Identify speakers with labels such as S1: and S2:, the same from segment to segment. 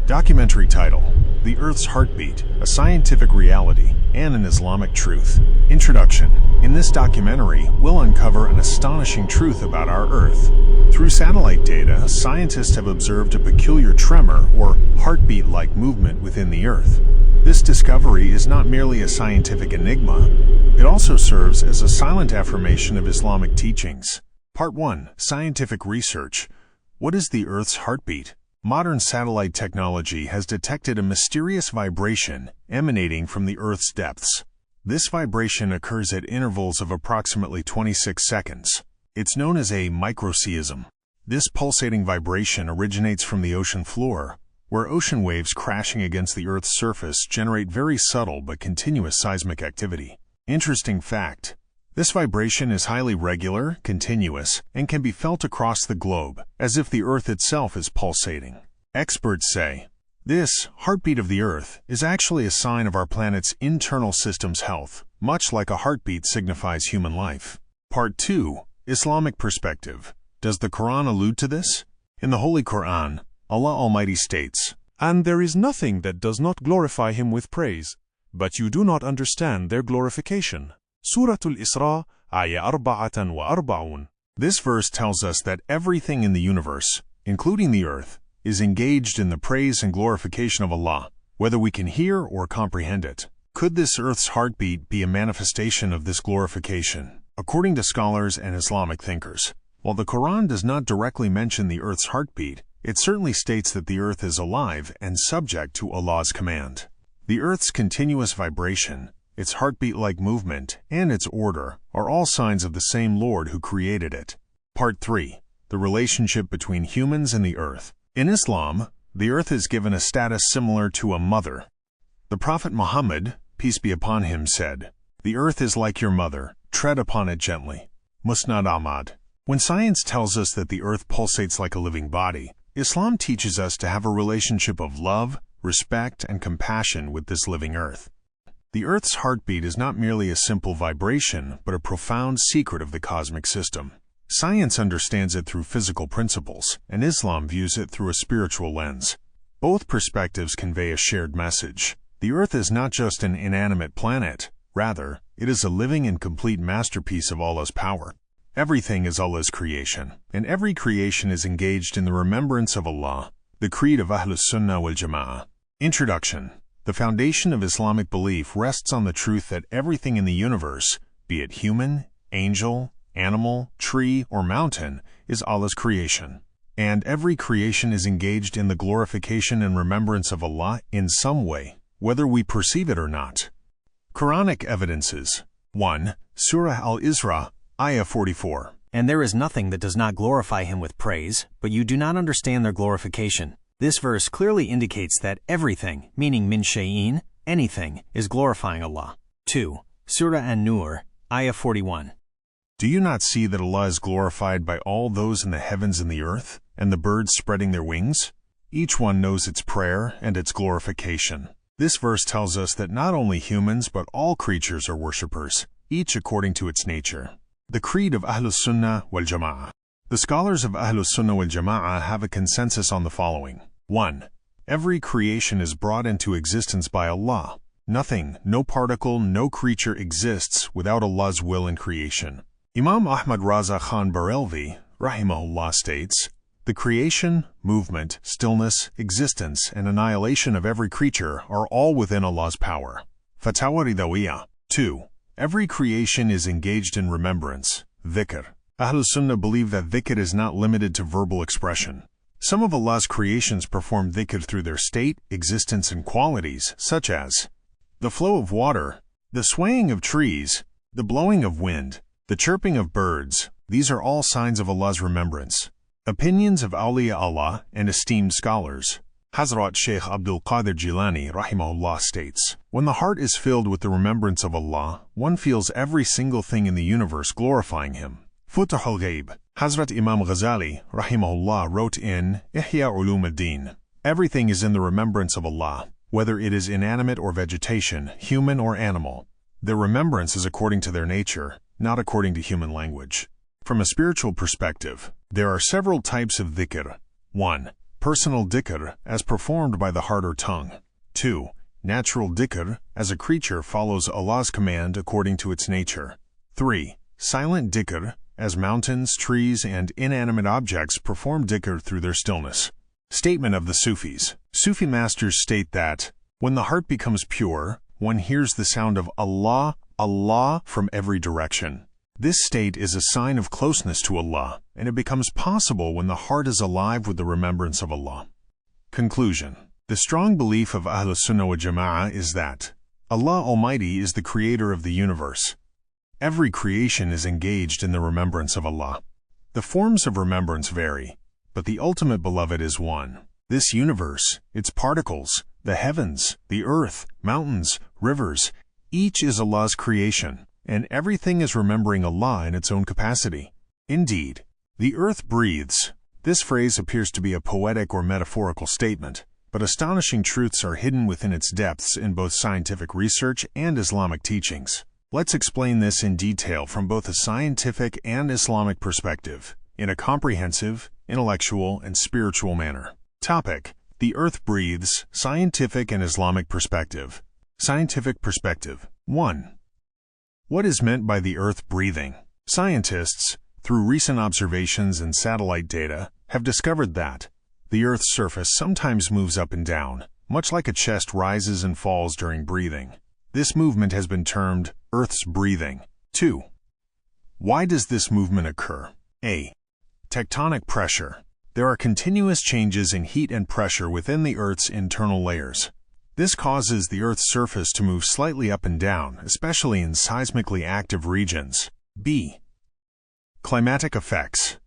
S1: Documentary title: The Earth's Heartbeat, a Scientific Reality and an Islamic Truth. Introduction. In this documentary, we'll uncover an astonishing truth about our Earth. Through satellite data, scientists have observed a peculiar tremor or heartbeat-like movement within the Earth. This discovery is not merely a scientific enigma, it also serves as a silent affirmation of Islamic teachings. Part 1. Scientific Research. What is the Earth's heartbeat? Modern satellite technology has detected a mysterious vibration emanating from the Earth's depths. This vibration occurs at intervals of approximately 26 seconds. It's known as a microseism. This pulsating vibration originates from the ocean floor, where ocean waves crashing against the Earth's surface generate very subtle but continuous seismic activity. Interesting fact: this vibration is highly regular, continuous, and can be felt across the globe, as if the Earth itself is pulsating. Experts say, this heartbeat of the Earth is actually a sign of our planet's internal system's health, much like a heartbeat signifies human life. Part 2. Islamic Perspective. Does the Quran allude to this? In the Holy Quran, Allah Almighty states,
S2: "And there is nothing that does not glorify Him with praise, but you do not understand their glorification." Surah Al-Isra, Ayah 44.
S1: This verse tells us that everything in the universe, including the Earth, is engaged in the praise and glorification of Allah, whether we can hear or comprehend it. Could this Earth's heartbeat be a manifestation of this glorification? According to scholars and Islamic thinkers, while the Quran does not directly mention the Earth's heartbeat, it certainly states that the Earth is alive and subject to Allah's command. The Earth's continuous vibration, its heartbeat-like movement, and its order are all signs of the same Lord who created it. Part 3. The relationship between humans and the Earth. In Islam, the Earth is given a status similar to a mother. The Prophet Muhammad, peace be upon him, said, "The Earth is like your mother, tread upon it gently." Musnad Ahmad. When science tells us that the Earth pulsates like a living body, Islam teaches us to have a relationship of love, respect, and compassion with this living Earth. The Earth's heartbeat is not merely a simple vibration, but a profound secret of the cosmic system. Science understands it through physical principles, and Islam views it through a spiritual lens. Both perspectives convey a shared message. The Earth is not just an inanimate planet. Rather, it is a living and complete masterpiece of Allah's power. Everything is Allah's creation, and every creation is engaged in the remembrance of Allah, the creed of Ahlus Sunnah wal Jama'ah. Introduction. The foundation of Islamic belief rests on the truth that everything in the universe, be it human, angel, animal, tree, or mountain, is Allah's creation. And every creation is engaged in the glorification and remembrance of Allah in some way, whether we perceive it or not. Quranic evidences. 1. Surah Al-Isra, Ayah 44.
S3: And there is nothing that does not glorify Him with praise, but you do not understand their glorification. This verse clearly indicates that everything, meaning min shay'in, anything, is glorifying Allah. 2. Surah An-Nur, Ayah 41.
S1: Do you not see that Allah is glorified by all those in the heavens and the earth, and the birds spreading their wings? Each one knows its prayer and its glorification. This verse tells us that not only humans but all creatures are worshippers, each according to its nature. The creed of Ahlus Sunnah wal Jama'ah. The scholars of Ahlus Sunnah wal Jama'ah have a consensus on the following. 1. Every creation is brought into existence by Allah. Nothing, no particle, no creature exists without Allah's will in creation. Imam Ahmad Raza Khan Barelvi, rahimahullah, states, "The creation, movement, stillness, existence, and annihilation of every creature are all within Allah's power." Fatawa Ridawiyah. 2. Every creation is engaged in remembrance, dhikr. Ahlus Sunnah believe that dhikr is not limited to verbal expression. Some of Allah's creations perform dhikr through their state, existence, and qualities, such as the flow of water, the swaying of trees, the blowing of wind, the chirping of birds. These are all signs of Allah's remembrance. Opinions of Awliya Allah and esteemed scholars. Hazrat Sheikh Abdul Qadir Jilani rahimahullah states, "When the heart is filled with the remembrance of Allah, one feels every single thing in the universe glorifying Him." Futuh al-Ghaib. Hazrat Imam Ghazali rahimahullah wrote in Ihya Ulum al-Din, "Everything is in the remembrance of Allah, whether it is inanimate or vegetation, human or animal. Their remembrance is according to their nature, not according to human language." From a spiritual perspective, there are several types of dhikr. 1. personal dhikr as performed by the heart or tongue. 2. Natural dhikr, as a creature follows Allah's command according to its nature. 3. Silent dhikr, as mountains, trees, and inanimate objects perform dhikr through their stillness. Statement of the Sufis. Sufi masters state that, when the heart becomes pure, one hears the sound of Allah, Allah from every direction. This state is a sign of closeness to Allah, and it becomes possible when the heart is alive with the remembrance of Allah. Conclusion. The strong belief of Ahlus Sunnah wa Jama'ah is that Allah Almighty is the creator of the universe. Every creation is engaged in the remembrance of Allah. The forms of remembrance vary, but the ultimate beloved is one. This universe, its particles, the heavens, the earth, mountains, rivers, each is Allah's creation, and everything is remembering Allah in its own capacity. Indeed, the earth breathes. This phrase appears to be a poetic or metaphorical statement, but astonishing truths are hidden within its depths in both scientific research and Islamic teachings. Let's explain this in detail from both a scientific and Islamic perspective, in a comprehensive, intellectual, and spiritual manner. Topic: The Earth Breathes, Scientific and Islamic Perspective. Scientific Perspective. 1. What is meant by the Earth breathing? Scientists, through recent observations and satellite data, have discovered that the Earth's surface sometimes moves up and down, much like a chest rises and falls during breathing. This movement has been termed Earth's breathing. 2. Why does this movement occur? A. Tectonic pressure. There are continuous changes in heat and pressure within the Earth's internal layers. This causes the Earth's surface to move slightly up and down, especially in seismically active regions. B. Climatic effects.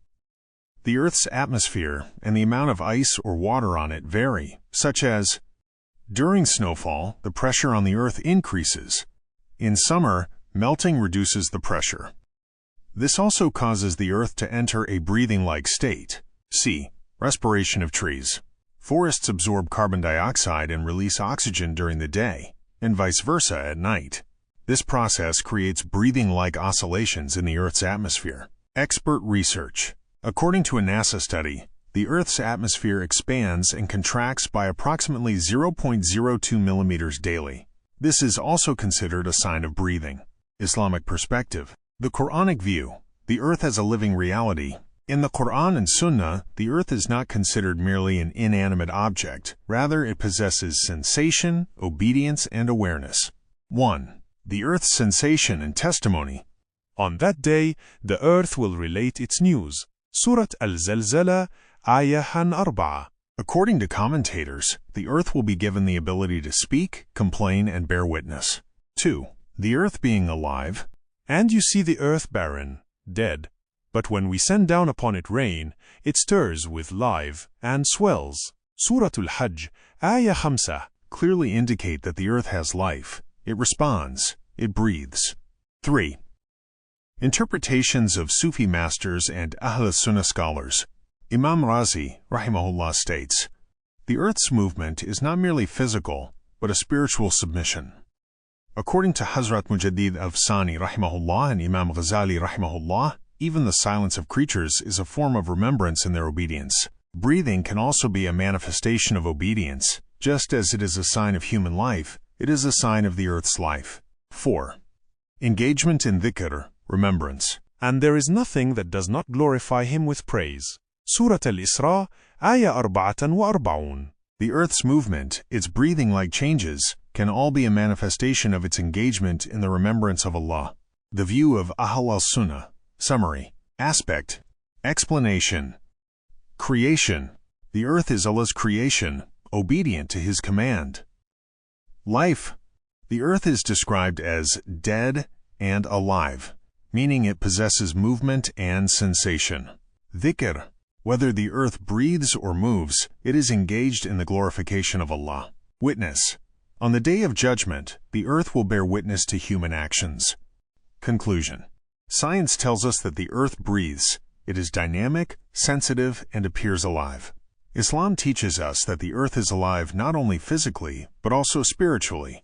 S1: The Earth's atmosphere and the amount of ice or water on it vary, such as, during snowfall, the pressure on the Earth increases. In summer, melting reduces the pressure. This also causes the Earth to enter a breathing-like state. C. Respiration of trees. Forests absorb carbon dioxide and release oxygen during the day, and vice versa at night. This process creates breathing-like oscillations in the Earth's atmosphere. Expert research. According to a NASA study, the Earth's atmosphere expands and contracts by approximately 0.02 millimeters daily. This is also considered a sign of breathing. Islamic perspective. The Quranic view. The Earth as a living reality. In the Quran and Sunnah, the Earth is not considered merely an inanimate object. Rather, it possesses sensation, obedience, and awareness. 1. The Earth's sensation and testimony.
S2: On that day, the earth will relate its news. Surat Al-Zalzala, Ayah 4.
S1: According to commentators, the Earth will be given the ability to speak, complain, and bear witness. 2. The Earth being alive.
S2: And you see the earth barren, dead. But when we send down upon it rain, it stirs with life and swells. Surah Al-Hajj, Ayah 5.
S1: Clearly indicate that the Earth has life. It responds. It breathes. 3. Interpretations of Sufi masters and Ahl Sunnah scholars. Imam Razi, rahimahullah, states, the Earth's movement is not merely physical, but a spiritual submission. According to Hazrat Mujaddid Afsani, rahimahullah, and Imam Ghazali, rahimahullah, even the silence of creatures is a form of remembrance in their obedience. Breathing can also be a manifestation of obedience. Just as it is a sign of human life, it is a sign of the Earth's life. 4. Engagement in dhikr, remembrance.
S2: And there is nothing that does not glorify him with praise. Surah Al-Isra, Ayah 44.
S1: The Earth's movement, its breathing-like changes, can all be a manifestation of its engagement in the remembrance of Allah. The view of Ahl al-Sunnah. Summary. Aspect. Explanation. Creation. The Earth is Allah's creation, obedient to His command. Life. The Earth is described as dead and alive, meaning it possesses movement and sensation. Dhikr. Whether the Earth breathes or moves, it is engaged in the glorification of Allah. Witness. On the Day of Judgment, the Earth will bear witness to human actions. Conclusion. Science tells us that the Earth breathes. It is dynamic, sensitive, and appears alive. Islam teaches us that the Earth is alive not only physically, but also spiritually.